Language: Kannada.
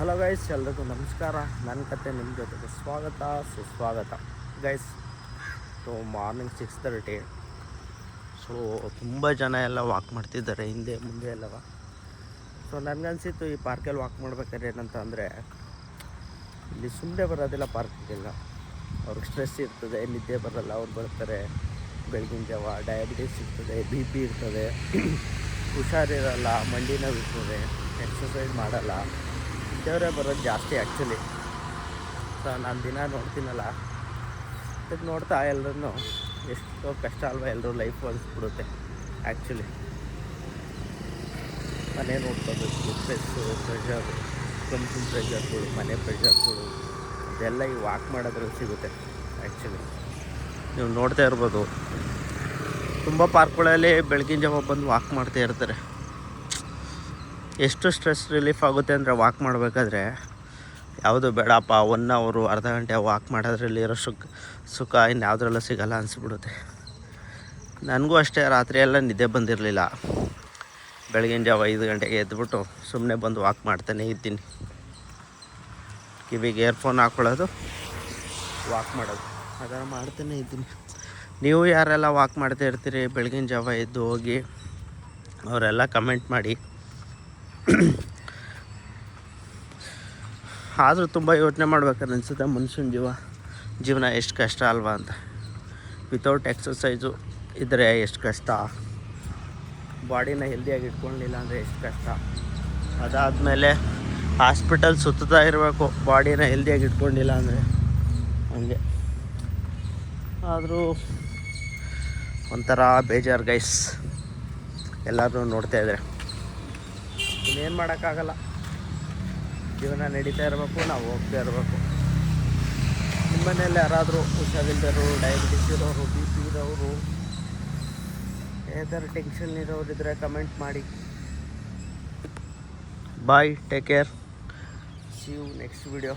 ಹಲೋ ಗೈಸ್, ಎಲ್ರಿಗೂ ನಮಸ್ಕಾರ. ನನ್ನ ಕತೆ ನಿಮ್ಮ ಜೊತೆಗೆ ಸ್ವಾಗತ ಸುಸ್ವಾಗತ. Guys, morning 6:30. ಸೊ ತುಂಬ ಜನ ಎಲ್ಲ ವಾಕ್ ಮಾಡ್ತಿದ್ದಾರೆ ಹಿಂದೆ ಮುಂದೆ ಎಲ್ಲವ. ಸೊ ನನಗನ್ಸಿತ್ತು ಈ ಪಾರ್ಕಲ್ಲಿ ವಾಕ್ ಮಾಡ್ಬೇಕಾದ್ರೆ ಏನಂತ ಅಂದರೆ, ಇಲ್ಲಿ ಸುಮ್ಮನೆ ಬರೋದಿಲ್ಲ ಪಾರ್ಕಿಗೆಲ್ಲ. ಅವ್ರಿಗೆ ಸ್ಟ್ರೆಸ್ ಇರ್ತದೆ, ನಿದ್ದೆ ಬರೋಲ್ಲ, ಅವ್ರು ಬರ್ತಾರೆ ಬೆಳಗಿನ ಜಾವ, ಡಯಾಬಿಟಿಸ್ ಇರ್ತದೆ, BP ಇರ್ತದೆ, ಹುಷಾರಿರಲ್ಲ, ಮಂಡಿ ನೋವು ಇರ್ತದೆ, ಎಕ್ಸಸೈಸ್ ಮಾಡಲ್ಲ, ದೇವರೇ ಬರೋದು ಜಾಸ್ತಿ ಆ್ಯಕ್ಚುಲಿ. ಸೊ ನಾನು ದಿನ ನೋಡ್ತೀನಲ್ಲ, ಅದಕ್ಕೆ ನೋಡ್ತಾ ಎಲ್ಲರೂ ಎಷ್ಟೋ ಕಷ್ಟ ಅಲ್ವಾ ಎಲ್ಲರೂ ಲೈಫ್ ಅನಿಸ್ಬಿಡುತ್ತೆ ಆ್ಯಕ್ಚುಲಿ. ಮನೆ ನೋಡ್ಕೋಬೇಕು, ಸ್ಟ್ರೆಸ್ಸು, ಪ್ರೆಷರು, ಕಂಪ್ನಿ ಪ್ರೆಷರ್ಗಳು, ಮನೆ ಪ್ರೆಷರ್ಗಳು, ಅದೆಲ್ಲ ಈ ವಾಕ್ ಮಾಡೋದ್ರಲ್ಲಿ ಸಿಗುತ್ತೆ ಆ್ಯಕ್ಚುಲಿ. ನೀವು ನೋಡ್ತಾ ಇರ್ಬೋದು, ತುಂಬ ಪಾರ್ಕ್ಗಳಲ್ಲಿ ಬೆಳಗಿನ ಜಾವ ಬಂದು ವಾಕ್ ಮಾಡ್ತಾ ಇರ್ತಾರೆ. ಎಷ್ಟು ಸ್ಟ್ರೆಸ್ ರಿಲೀಫ್ ಆಗುತ್ತೆ ಅಂದರೆ ವಾಕ್ ಮಾಡಬೇಕಾದ್ರೆ ಯಾವುದು ಬೇಡಪ್ಪ, 1 ಅವರು ಅರ್ಧ ಗಂಟೆ ವಾಕ್ ಮಾಡೋದ್ರಲ್ಲಿ ಇರೋ ಸುಖ ಇನ್ಯಾವುದ್ರಲ್ಲೂ ಸಿಗೋಲ್ಲ ಅನಿಸ್ಬಿಡುತ್ತೆ. ನನಗೂ ಅಷ್ಟೇ, ರಾತ್ರಿ ಎಲ್ಲ ನಿದ್ದೆ ಬಂದಿರಲಿಲ್ಲ. ಬೆಳಗಿನ ಜಾವ 5 ಗಂಟೆಗೆ ಎದ್ಬಿಟ್ಟು ಸುಮ್ಮನೆ ಬಂದು ವಾಕ್ ಮಾಡ್ತಾನೆ ಇದ್ದೀನಿ. ಕಿವಿಗೆ ಇಯರ್ಫೋನ್ ಹಾಕ್ಕೊಳ್ಳೋದು, ವಾಕ್ ಮಾಡೋದು, ಅದನ್ನು ಮಾಡ್ತಾನೆ ಇದ್ದೀನಿ. ನೀವು ಯಾರೆಲ್ಲ ವಾಕ್ ಮಾಡ್ತಾ ಇರ್ತೀರಿ ಬೆಳಗಿನ ಜಾವ ಎದ್ದು ಹೋಗಿ, ಅವರೆಲ್ಲ ಕಮೆಂಟ್ ಮಾಡಿ. ಆದರೂ ತುಂಬ ಯೋಚನೆ ಮಾಡ್ಬೇಕಾದ್ರೆ ಅನಿಸುತ್ತೆ, ಮನುಷ್ಯನ ಜೀವನ ಎಷ್ಟು ಕಷ್ಟ ಅಲ್ವಾ ಅಂತ. ವಿತೌಟ್ ಎಕ್ಸಸೈಸು ಇದ್ದರೆ ಎಷ್ಟು ಕಷ್ಟ, ಬಾಡಿನ ಹೆಲ್ದಿಯಾಗಿ ಇಟ್ಕೊಳ್ಳಿಲ್ಲ ಅಂದರೆ ಎಷ್ಟು ಕಷ್ಟ. ಅದಾದಮೇಲೆ ಹಾಸ್ಪಿಟಲ್ ಸುತ್ತಾ ಇರಬೇಕು ಬಾಡಿನ ಹೆಲ್ದಿಯಾಗಿ ಇಟ್ಕೊಂಡಿಲ್ಲ ಅಂದರೆ, ಹಂಗೆ. ಆದರೂ ಒಂಥರ ಬೇಜಾರು ಗೈಸ್, ಎಲ್ಲರೂ ನೋಡ್ತಾಯಿದ್ದಾರೆ. ಇನ್ನೇನು ಮಾಡೋಕ್ಕಾಗಲ್ಲ, ಜೀವನ ನಡೀತಾ ಇರಬೇಕು, ನಾವು ಹೋಗ್ತಾ ಇರಬೇಕು. ನಿಮ್ಮ ಮನೇಲಿ ಯಾರಾದರೂ ಹುಷಾರಿಲ್ಲದರು, ಡಯಾಬಿಟಿಸ್ ಇರೋರು, BP ಇರೋರು, ಯಾವ್ದಾರು ಟೆನ್ಷನ್ ಇರೋರು ಇದ್ದರೆ ಕಮೆಂಟ್ ಮಾಡಿ. Bye, take care, see you next video.